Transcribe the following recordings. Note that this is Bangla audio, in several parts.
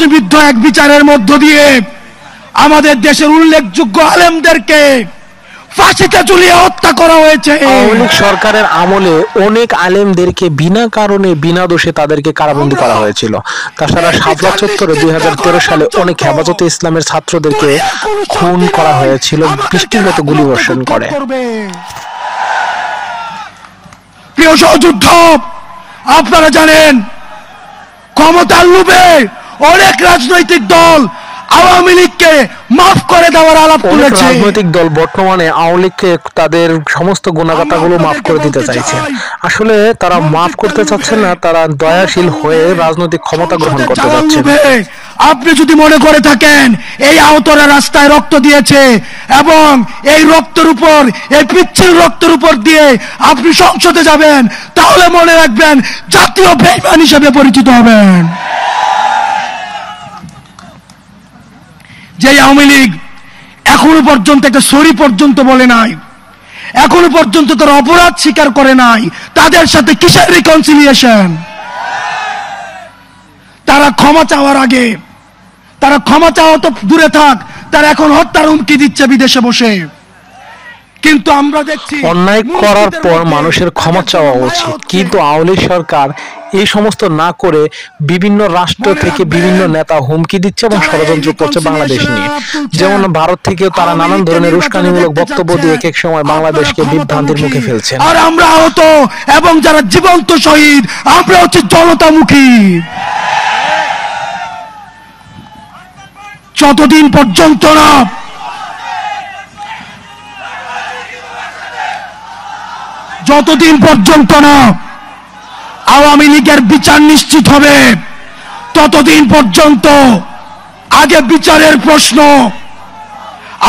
প্রশ্নবিদ্ধ এক বিচারের মধ্য দিয়ে আমাদের দেশের উল্লেখযোগ্য আলেমদেরকে ফাঁসিতে ঝুলিয়ে হত্যা করা হয়েছে। আওয়ামী লীগ সরকারের আমলে অনেক আলেমদেরকে বিনা কারণে বিনা দোষে তাদেরকে কারাবন্দী করা হয়েছিল। তাছাড়া শাপলা চত্বরে 2013 সালে অনেক হেফাজতে ইসলামের ছাত্রদেরকে খুন করা হয়েছিল বৃষ্টির মতো গুলি বর্ষণ করে। প্রিয় সহযোদ্ধ, আপনারা জানেন ক্ষমতার লোভে অনেক রাজনৈতিক দল আওয়ামী লীগকে মাফ করে দেওয়ার আলাপ তুলেছে। রাজনৈতিক দল বর্তমানে আওয়ামী লীগকে তাদের সমস্ত গুণাগাতাগুলো মাফ করে দিতে চাইছে। আসলে তারা মাফ করতে চাচ্ছে না, তারা দয়াশীল হয়ে রাজনৈতিক ক্ষমতা গ্রহণ করতে যাচ্ছে। আপনি যদি মনে করে থাকেন এই আহতরা রাস্তায় রক্ত দিয়েছে এবং এই রক্তের উপর, এই পিচ্ছিল রক্তের উপর দিয়ে আপনি সংসদে যাবেন, তাহলে মনে রাখবেন জাতীয় বেঈমান হিসেবে পরিচিত হবেন। যে আওয়ামী লীগ এখনো পর্যন্ত একটা সরি পর্যন্ত বলে নাই, এখনো পর্যন্ত তারা অপরাধ স্বীকার করে নাই, তাদের সাথে কিসের রিকনসিলিয়েশন? তারা ক্ষমা চাওয়ার আগে, তারা ক্ষমা চাওয়া তো দূরে থাক, তারা এখন হত্যার হুমকি দিচ্ছে বিদেশে বসে। কিন্তু আমরা দেখছি অন্যায় করার পর মানুষের ক্ষমা চাওয়া উচিত, কিন্তু আওয়ামী লীগ সরকার এই সমস্ত না করে বিভিন্ন রাষ্ট্র থেকে বিভিন্ন নেতা হুমকি দিচ্ছে এবং ষড়যন্ত্র করছে বাংলাদেশ নিয়ে। যেমন ভারত থেকেও তারা নানান ধরনের উস্কানিমূলক বক্তব্য দিয়ে এক এক সময় বাংলাদেশকে বিভ্রান্তির মুখে ফেলছে। আর আমরা আহত এবং যারা জীবন্ত শহীদ, আমরা হচ্ছে জনতামুখী। যতদিন পর্যন্ত না আওয়ামী লীগের বিচার নিশ্চিত হবে, ততদিন পর্যন্ত আগে বিচারের প্রশ্ন।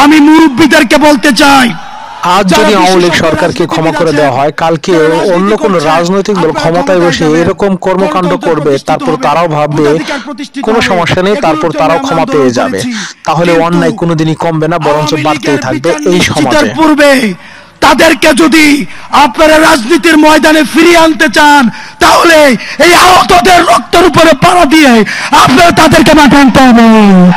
আমি মুরব্বীদেরকে বলতে চাই, আজ যদি আওয়ামী লীগ সরকারকে ক্ষমা করে দেওয়া হয়, কালকে অন্য কোন রাজনৈতিক দল ক্ষমতায় বসে এরকম কর্মকাণ্ড করবে, তারপর তারাও ভাববে কোনো সমস্যা নেই, তারপর তারাও ক্ষমা পেয়ে যাবে। তাহলে অন্যায় কোনোদিনই কমবে না, বরঞ্চ বাড়তেই থাকবে এই সমাজে। পূর্বে তাদেরকে যদি আপনারা রাজনীতির ময়দানে ফিরিয়ে আনতে চান, তাহলে এই আহতদের রক্তের উপরে পাড়া দিয়ে আপনারা তাদেরকে মাঠে আনতে হবে।